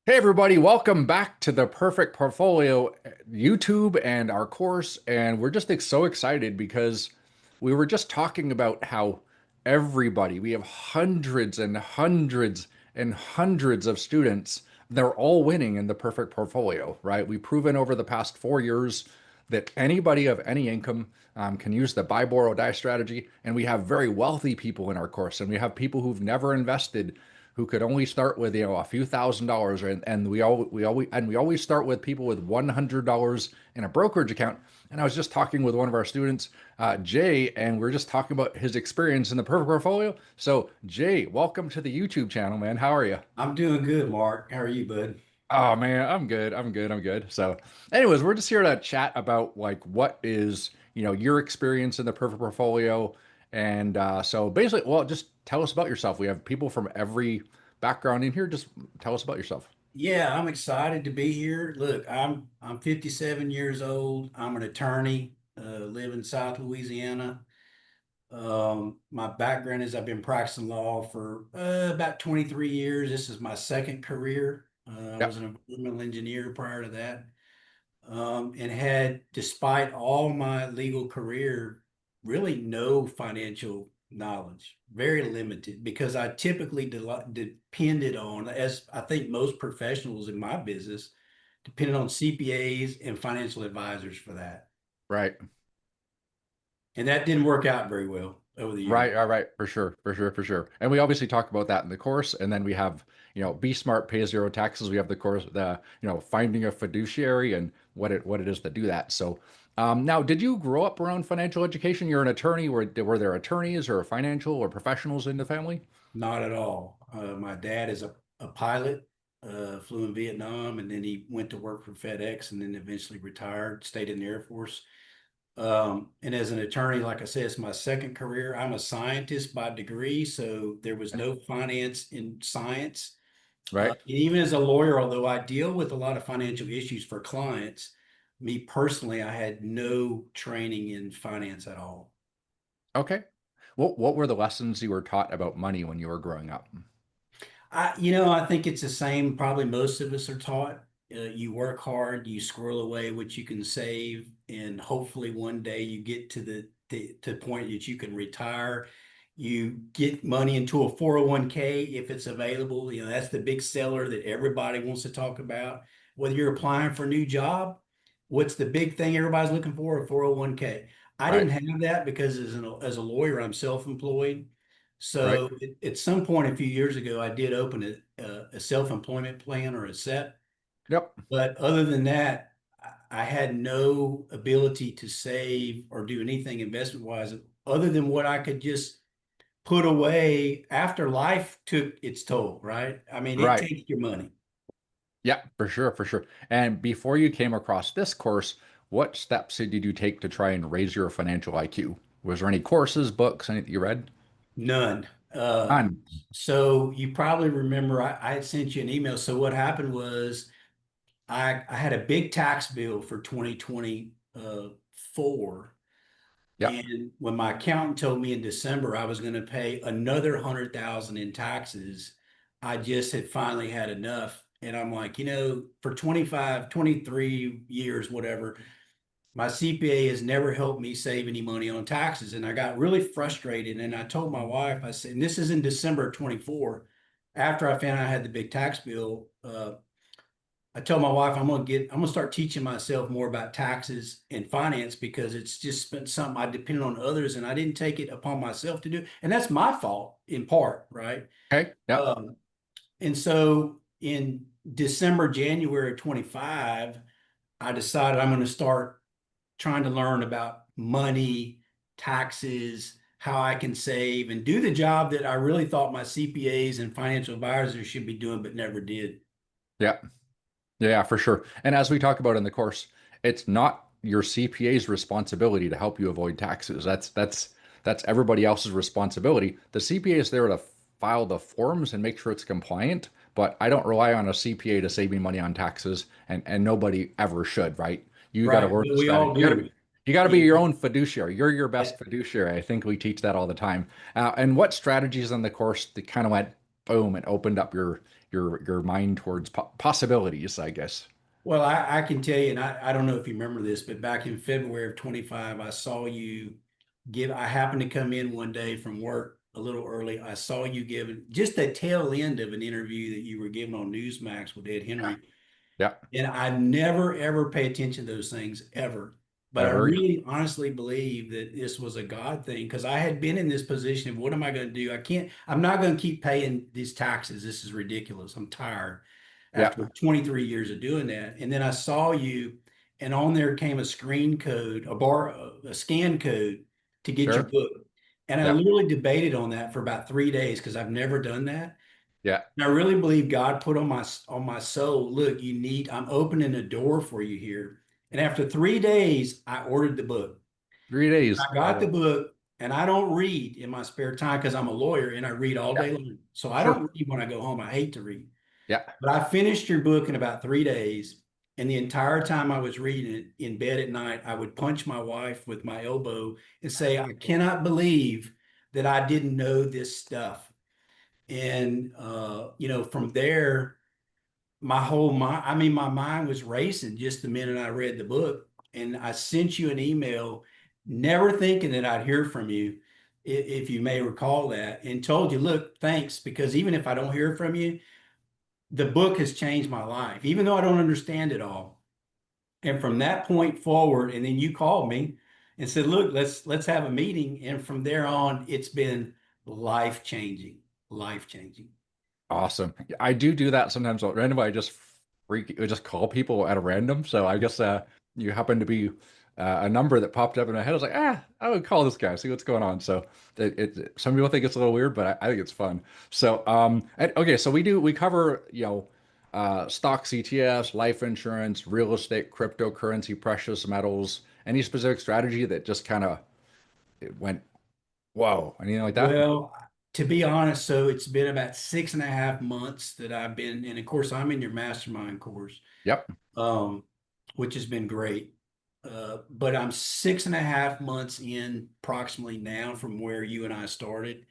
Hey everybody, welcome back to the Perfect Portfolio YouTube and our course. And we're just so excited because we were just talking about how we have hundreds and hundreds and hundreds of students. They're all winning in the Perfect Portfolio, right? We've proven over the past 4 years that anybody of any income can use the buy, borrow, die strategy. And we have very wealthy people in our course, and we have people who've never invested who could only start with a few $1,000s, and we always start with people with $100 in a brokerage account. And I was just talking with one of our students, Jay, and we are just talking about his experience in the perfect portfolio. So Jay, welcome to the YouTube channel, man. How are you? I'm doing good, Mark. How are you, bud? Oh man, I'm good. I'm good. So, anyways, we're just here to chat about like what is, your experience in the perfect portfolio. And so basically, well, just tell us about yourself. We have people from every background in here. Just tell us about yourself. Yeah, I'm excited to be here. Look, I'm 57 years old. I'm an attorney, live in South Louisiana. My background is I've been practicing law for about 23 years. This is my second career. I Yeah, was an environmental engineer prior to that. And had, despite all my legal career, really no financial knowledge, very limited, because I typically depended on, as I think most professionals in my business, depended on CPAs and financial advisors for that. right. And that didn't work out very well over the years. Right, for sure, for sure, for sure. And we obviously talk about that in the course. And then we have, be smart, pay zero taxes. We have the course, finding a fiduciary and what it is to do that. So, now, did you grow up around financial education? You're an attorney. Were there attorneys or financial or professionals in the family? Not at all. My dad is a pilot, flew in Vietnam, and then he went to work for FedEx and then eventually retired, stayed in the Air Force. And as an attorney, like I said, it's my second career. I'm a scientist by degree, so there was no finance in science. Right. And even as a lawyer, although I deal with a lot of financial issues for clients, me personally, I had no training in finance at all. Okay. What were the lessons you were taught about money when you were growing up? I think it's the same. Probably most of us are taught. You work hard, you squirrel away what you can save, and hopefully one day you get to the point that you can retire. You get money into a 401k if it's available. That's the big seller that everybody wants to talk about. Whether you're applying for a new job, what's the big thing everybody's looking for? A 401k. I Right. didn't have that because as a lawyer, I'm self-employed. Right. So at some point a few years ago, I did open a self-employment plan or a SEP. Yep. But other than that, I had no ability to save or do anything investment wise other than what I could just put away after life took its toll, right? I mean, it Right. takes your money. Yeah, for sure, for sure. And before you came across this course, what steps did you take to try and raise your financial IQ? Was there any courses, books, anything you read? None. Uh, None. so you probably remember I had sent you an email. So what happened was I had a big tax bill for 2024. Yeah, And when my accountant told me in December I was going to pay another 100,000 in taxes, I just had finally had enough. And I'm like, for 25, 23 years, whatever, my CPA has never helped me save any money on taxes. And I got really frustrated. And I told my wife, I said, and this is in December of 24, after I found out I had the big tax bill. I told my wife I'm gonna start teaching myself more about taxes and finance because it's just been something I depended on others and I didn't take it upon myself to do. And that's my fault in part, right? okay, yeah, Um, and so in December, January of 25, I decided I'm going to start trying to learn about money, taxes, how I can save, and do the job that I really thought my CPAs and financial advisors should be doing, but never did. yeah, yeah, for sure. And as we talk about in the course, it's not your CPA's responsibility to help you avoid taxes. That's everybody else's responsibility. The CPA is there to file the forms and make sure it's compliant, but I don't rely on a CPA to save me money on taxes, and nobody ever should, right? You got to Right. learn But the we strategy. all You got to be do. you got to be Yeah. your own fiduciary. You're your best fiduciary. I think we teach that all the time. And what strategies in the course that kind of went boom, and opened up your mind towards possibilities, I guess. Well, I can tell you, and I don't know if you remember this, but back in February of 25, I saw you I happened to come in one day from work a little early. I saw you giving just the tail end of an interview that you were giving on Newsmax with Ed Yeah. Henry. Yeah. And I never ever pay attention to those things ever. But I Ever again. really honestly believe that this was a God thing because I had been in this position of what am I going to do? I'm not going to keep paying these taxes. This is ridiculous. I'm tired Yeah. after 23 years of doing that. And then I saw you, and on there came a screen code, a scan code to get your Sure. book. And I Yeah. literally debated on that for about 3 days because I've never done that. Yeah. And I really believe God put on my soul, look, I'm opening a door for you here. And after 3 days, I ordered the book. 3 days. I got the book, and I don't read in my spare time because I'm a lawyer and I read all Yeah. day long. So I Sure. don't read when I go home. I hate to read. Yeah. But I finished your book in about 3 days. And the entire time I was reading it in bed at night, I would punch my wife with my elbow and say, I cannot believe that I didn't know this stuff. And from there, my mind was racing just the minute I read the book. And I sent you an email, never thinking that I'd hear from you, if you may recall that, and told you, look, thanks, because even if I don't hear from you, the book has changed my life, even though I don't understand it all. And from that point forward, and then you called me and said, look, let's have a meeting. And from there on, it's been life changing, life changing. Awesome. I do that sometimes randomly. I just call people at a random. So I guess you happen to be a number that popped up in my head. I was like, I would call this guy, see what's going on. So some people think it's a little weird, but I think it's fun. So okay, so we cover stocks, ETFs, life insurance, real estate, cryptocurrency, precious metals, any specific strategy that just kind of it went whoa, anything like that? Well, to be honest, so it's been about 6.5 months that I've been, and of course, I'm in your mastermind course, Yep. um, which has been great. But I'm 6.5 months in approximately now from where you and I started.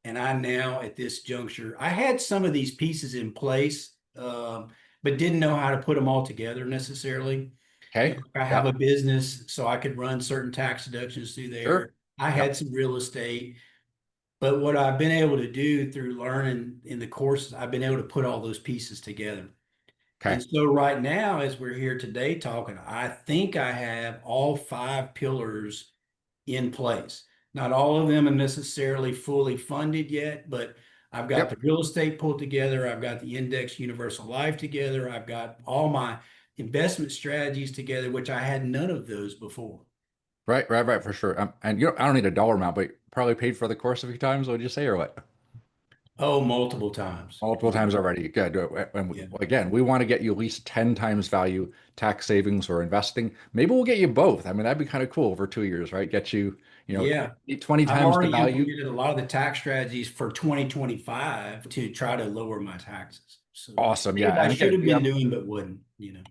And I now at this juncture, I had some of these pieces in place, but didn't know how to put them all together necessarily. Okay. I have Yep. a business, so I could run certain tax deductions through Sure. there. I Yep. had some real estate. But what I've been able to do through learning in the courses, I've been able to put all those pieces together. Okay. And so right now, as we're here today talking, I think I have all five pillars in place. Not all of them are necessarily fully funded yet, but I've got the Yep. real estate pulled together. I've got the index universal life together. I've got all my investment strategies together, which I had none of those before. Right, for sure. And I don't need a dollar amount, but you probably paid for the course a few times. What did you say, or what? Oh, multiple times. Multiple times already. Good. And Yeah. again, we want to get you at least 10 times value tax savings or investing. Maybe we'll get you both. I mean, that'd be kind of cool over 2 years, right? Get you, Yeah. 20 I've times the already value. implemented a lot of the tax strategies for 2025 to try to lower my taxes. So Awesome. things Yeah. I And should again, have we been have doing but wouldn't.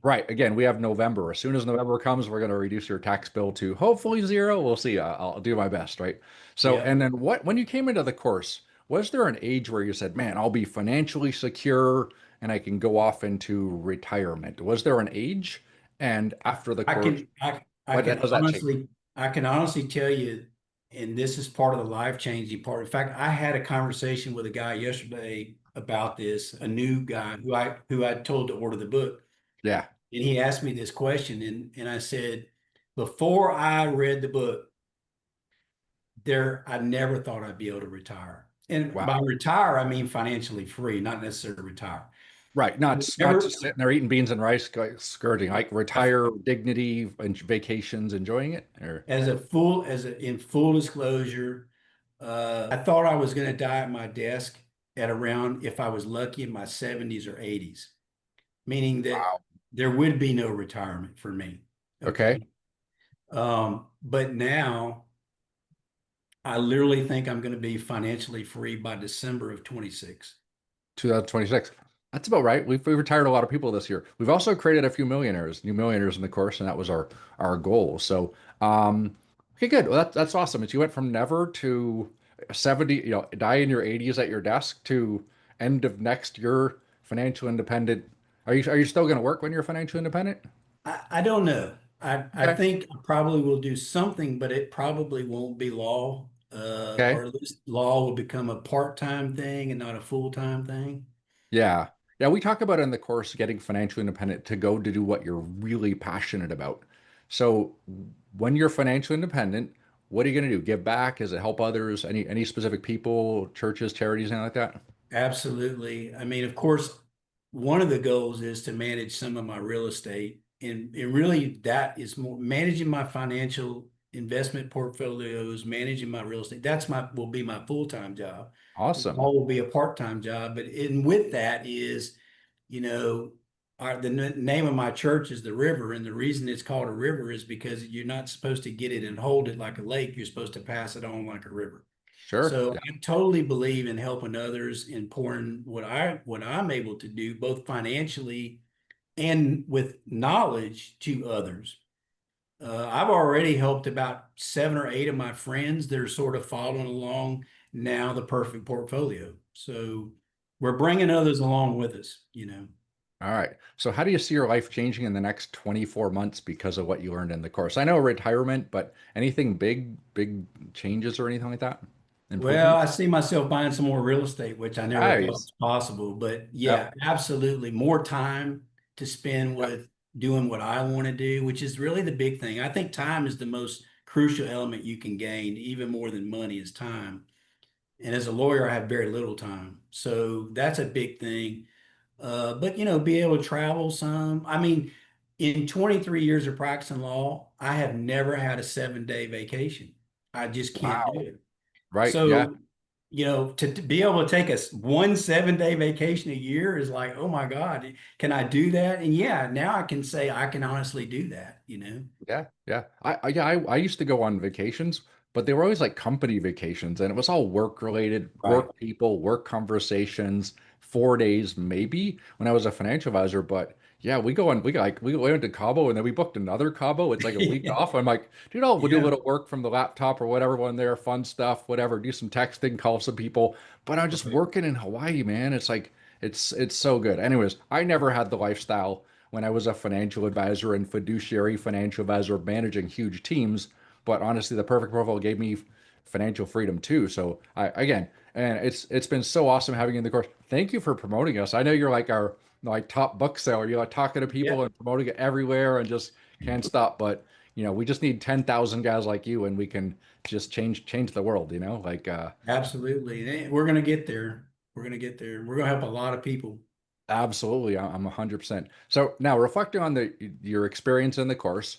right. Again, we have November. As soon as November comes, we're going to reduce your tax bill to hopefully zero. We'll see. I'll do my best, right? So, Yeah. and then when you came into the course, was there an age where you said, man, I'll be financially secure and I can go off into retirement? Was there an age? And after the I course, can I I what can has that changed? honestly I can honestly tell you, and this is part of the life changing part. In fact, I had a conversation with a guy yesterday about this, a new guy who I told to order the book. Yeah. And he asked me this question, and I said, before I read the book, I never thought I'd be able to retire. And by Wow. retire, I mean financially free, not necessarily retire. Right. Not Never, just sitting there eating beans and rice, skirting, like retire, dignity, and vacations, enjoying it. Or in full disclosure, I thought I was going to die at my desk at around, if I was lucky, in my 70s or 80s, meaning that wow. there would be no retirement for me. Okay. Okay. But now I literally think I'm going to be financially free by December of 26. 2026. That's about right. We've retired a lot of people this year. We've also created a few new millionaires in the course, and that was our goal. So, okay, good. Well, that's awesome. It's you went from never to 70, die in your 80s at your desk to end of next year, financial independent. Are you still going to work when you're financially independent? I don't know. I Okay. think I probably will do something, but it probably won't be law, Okay. or at least law will become a part-time thing and not a full-time thing. Yeah. Yeah, we talk about in the course getting financially independent to go to do what you're really passionate about. So when you're financially independent, what are you going to do? Give back? Is it help others? Any specific people, churches, charities, anything like that? Absolutely. I mean, of course, one of the goals is to manage some of my real estate. And really that is more managing my financial investment portfolios, managing my real estate. That's my will be my full-time job. Awesome. All will be a part-time job. But in with that is, you know, name of my church is the river. And the reason it's called a river is because you're not supposed to get it and hold it like a lake. You're supposed to pass it on like a river. Sure. So Yeah. I totally believe in helping others and pouring what I'm able to do, both financially and with knowledge to others. I've already helped about 7 or 8 of my friends that are sort of following along now the perfect portfolio. So we're bringing others along with us, you know. All right. So how do you see your life changing in the next 24 months because of what you learned in the course? I know retirement, but anything big changes or anything like that? Well, I Improvements? see myself buying some more real estate, which I never thought Nice. was possible. But yeah, Yep. absolutely. More time to spend Yep. with doing what I want to do, which is really the big thing. I think time is the most crucial element you can gain, even more than money is time. And as a lawyer, I have very little time. So that's a big thing. But be able to travel some. I mean, in 23 years of practicing law, I have never had a 7-day vacation. I just can't do Wow. it. Right. Yeah. So, to be able to take a one 7-day vacation a year is like, oh my God, can I do that? And yeah, now I can say I can honestly do that. Yeah, yeah. I used to go on vacations, but they were always like company vacations, and it was all work related, Right. work people, work conversations, 4 days maybe when I was a financial advisor. But yeah, we went to Cabo and then we booked another Cabo. It's like a week off. I'm like, dude, we'll do a Yeah, little work from the laptop or whatever one there, fun stuff, whatever, do some texting, call some people. But I'm just right. working in Hawaii, man. It's like it's so good. Anyways, I never had the lifestyle when I was a financial advisor and fiduciary financial advisor managing huge teams. But honestly, the perfect profile gave me financial freedom too. So again, and it's been so awesome having you in the course. Thank you for promoting us. I know you're like our like top book seller. You're like talking to people Yeah, and promoting it everywhere and just can't stop. But we just need 10,000 guys like you and we can just change the world, like absolutely. And we're going to get there. We're going to get there. We're going to help a lot of people. absolutely. I'm 100%. So now reflecting on your experience in the course,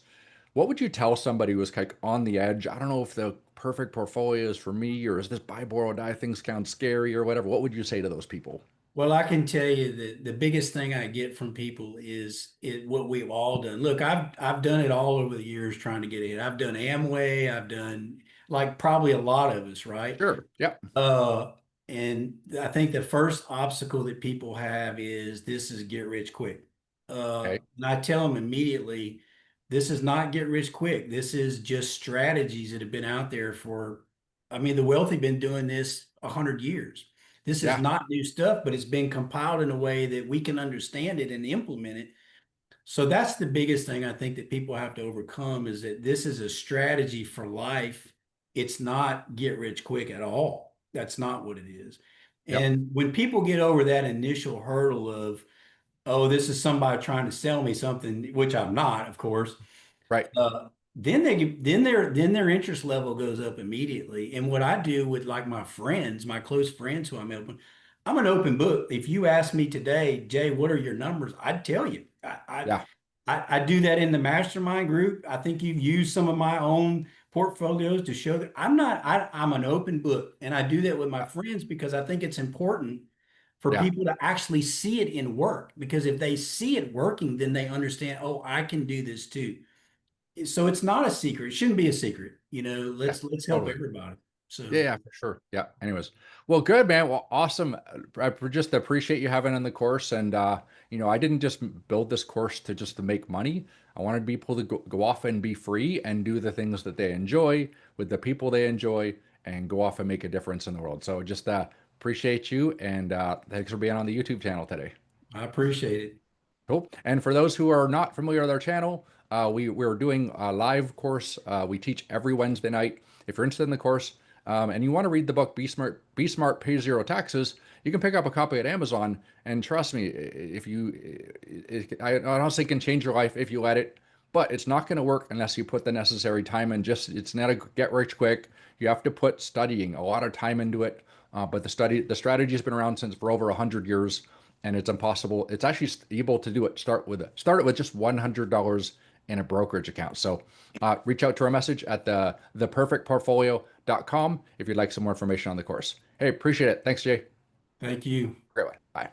what would you tell somebody who was like on the edge? I don't know if the perfect portfolio is for me, or is this buy, borrow, die things sound scary or whatever. What would you say to those people? Well, I can tell you that the biggest thing I get from people is what we've all done. Look, I've done it all over the years trying to get ahead. I've done Amway, I've done like probably a lot of us, right? Sure. Yep. Uh, and I think the first obstacle that people have is this is get rich quick. Okay. And I tell them immediately, this is not get rich quick. This is just strategies that have been out there I mean, the wealthy been doing this 100 years. This is Yeah. not new stuff, but it's been compiled in a way that we can understand it and implement it. So that's the biggest thing I think that people have to overcome is that this is a strategy for life. It's not get rich quick at all. That's not what it is. Yep. And when people get over that initial hurdle of, oh, this is somebody trying to sell me something, which I'm not, of course, Right. then their interest level goes up immediately. And what I do with like my friends, my close friends who I'm helping, I'm an open book. If you ask me today, Jay, what are your numbers? I'd tell you. Yeah. I do that in the mastermind group. I think you've used some of my own portfolios to show that I'm an open book. And I do that with my friends because I think it's important for Yeah. people to actually see it in work. Because if they see it working, then they understand, oh, I can do this too. So it's not a secret. It shouldn't be a secret. Yeah. Let's help Totally. everybody. Yeah, So yeah, for sure. Yeah. Anyways, well, good, man. Well, awesome. Just appreciate you having on the course. And I didn't just build this course to make money. I wanted people to go off and be free and do the things that they enjoy with the people they enjoy and go off and make a difference in the world. So just Appreciate you, and thanks for being on the YouTube channel today. I appreciate it. Cool. And for those who are not familiar with our channel, we're doing a live course. We teach every Wednesday night. If you're interested in the course and you want to read the book Be Smart, Pay Zero Taxes, you can pick up a copy at Amazon. And trust me, if I honestly can change your life if you let it. But it's not going to work unless you put the necessary time in. Just it's not a get rich quick. You have to put studying a lot of time into it. But the strategy has been around since for over 100 years, and it's impossible. It's actually able to do it. Start it with just $100 in a brokerage account. So reach out to our message at theperfectportfolio.com if you'd like some more information on the course. Hey, appreciate it. Thanks, Jay. Thank you. Great one. Bye.